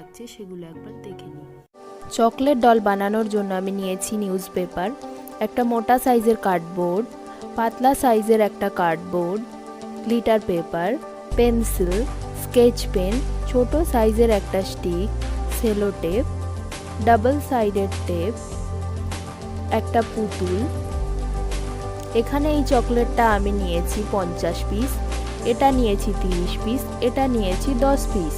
লাগছে সেগুলো একবার দেখে নিই। চকলেট ডল বানানোর জন্য আমি নিয়েছি নিউজ পেপার, একটা মোটা সাইজের কার্ডবোর্ড, পাতলা সাইজের একটা cardboard, glitter paper, pencil, sketch pen, ছোট সাইজের একটা stick, sellotape, double sided tape, একটা পুতুল। এখানে এই চকলেটটা আমি নিয়েছি 50 পিস, এটা নিয়েছি 30 পিস, এটা নিয়েছি 10 পিস।